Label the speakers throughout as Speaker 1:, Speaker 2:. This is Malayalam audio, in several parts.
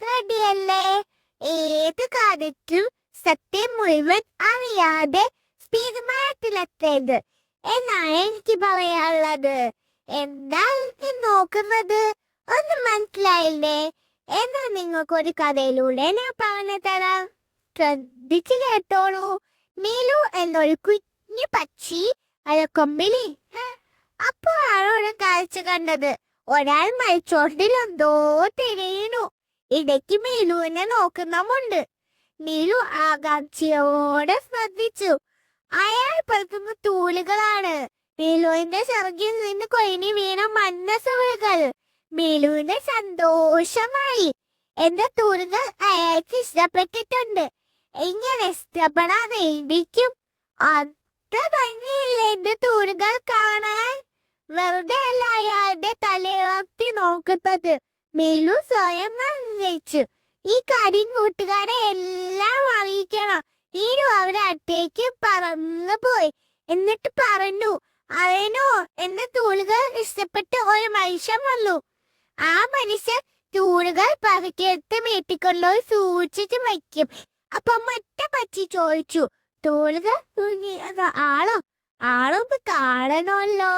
Speaker 1: റെഡിയല്ലേ? ഏത് കാലത്തും സത്യം മുഴുവൻ അറിയാതെ തീരുമാനത്തിലെത്തേത് എന്നാണ് എനിക്ക് പറയാനുള്ളത്. എന്താ നീ നോക്കുന്നത്? ഒന്നും മനസ്സിലായില്ലേ? എന്നാ നിങ്ങൾക്കൊരു കഥയിലൂടെ ഞാൻ പറഞ്ഞു തരാം. ശ്രദ്ധിച്ചു കേട്ടോളൂ. നീലു എന്നൊരു കുഞ്ഞു പക്ഷി അഴക്കൊമ്പിലി. അപ്പോഴാണ് ഒരു കാഴ്ച കണ്ടത്. ഒരാൾ മരിച്ചോട്ടിലെന്തോ തിരയുന്നു. ഇടയ്ക്ക് മീലുവിനെ നോക്കുന്നുമുണ്ട്. നീലു ആകാംക്ഷയോടെ ശ്രദ്ധിച്ചു. അയാൾ പറത്തുന്ന തൂലുകളാണ്. മീലുവിന്റെ ചിറകിൽ നിന്ന് കൊഴിഞ്ഞു വീണ മഞ്ഞസുകൾ. മീലുവിന് സന്തോഷമായി. എന്റെ തൂലുകൾ അയാൾക്ക് ഇഷ്ടപ്പെട്ടിട്ടുണ്ട്. എങ്ങനെ ഇഷ്ടപ്പെടാതെ ഇരിക്കും? അത്ര ഭംഗിയില്ല എന്റെ തൂലുകൾ കാണാൻ. വെറുതെ അല്ല അയാളുടെ തലയുയർത്തി നോക്കുന്നത്. മീലു സ്വയം നിർണയിച്ചു. ഈ കാര്യം കൂട്ടുകാരെ എല്ലാം അറിയിക്കണം. നീലു അവരുടെ അടുത്തേക്ക് പറന്നു പോയി. എന്നിട്ട് പറഞ്ഞു, അവനോ എന്റെ തൂലുകൾ ഇഷ്ടപ്പെട്ട് ഒരു മനുഷ്യൻ വന്നു. ആ മനുഷ്യൻ തൂലുകൾ പറക്കിയെടുത്ത് വീട്ടിക്കൊണ്ടുപോയി സൂക്ഷിച്ചു വയ്ക്കും. അപ്പൊ മറ്റേ പക്ഷി ചോദിച്ചു, തൂലുകൾ തുന്നിയത് ആളൊന്ന് കാണണമല്ലോ.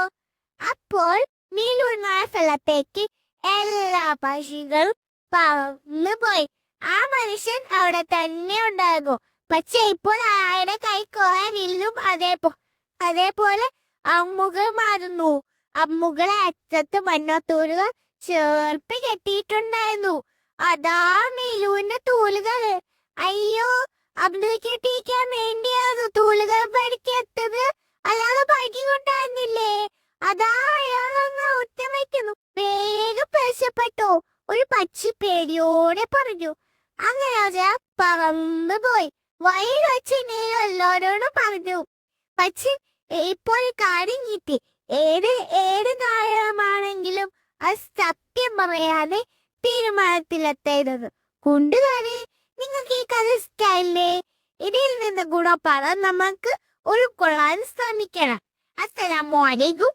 Speaker 1: അപ്പോൾ നീലുമായ സ്ഥലത്തേക്ക് എല്ലാ പക്ഷികളും പറന്നുപോയി. ആ മനുഷ്യൻ അവിടെ തന്നെ ഉണ്ടാകും. പക്ഷെ ഇപ്പോൾ അയാളുടെ കൈ കോരാനില്ലും. അതേപോലെ അമ്മുകൾ മാറുന്നു. അമ്മുകളെ അറ്റത്ത് മഞ്ഞത്തൂലുകൾ ചേർത്ത് കെട്ടിയിട്ടുണ്ടായിരുന്നു. അതാ നീലുവിന്റെ തൂലുകൾ. അയ്യോ, അവിടെ കെട്ടിക്കാൻ വേണ്ടിയാണ് തൂലുകൾ പഠിക്കെത്തത്, അല്ലാതെ പഠിക്കൊണ്ടായിരുന്നില്ലേ? അതാ അയാളൊന്ന് ഒറ്റം വയ്ക്കുന്നു. വേഗം പ്രശ്നപ്പെട്ടോ? ഒരു പക്ഷി പേടിയോടെ പറഞ്ഞു. അങ്ങനെ പറന്നു പോയി. വഴി വെച്ച് നീ എല്ലാവരോടും പറഞ്ഞു. പക്ഷെ ഇപ്പോൾ കാര്യം കിട്ടി. ഏത് കാര്യമാണെങ്കിലും അത് സത്യം പറയാതെ തീരുമാനത്തിലെത്തരുത്. കൂട്ടുകാരെ, നിങ്ങൾക്ക് ഈ കഥ ഇഷ്ടമായില്ലേ? ഇതിൽ നിന്ന് ഗുണപാഠം നമുക്ക് ഉൾക്കൊള്ളാൻ ശ്രമിക്കണം. അസ്സലാമു അലൈക്കും.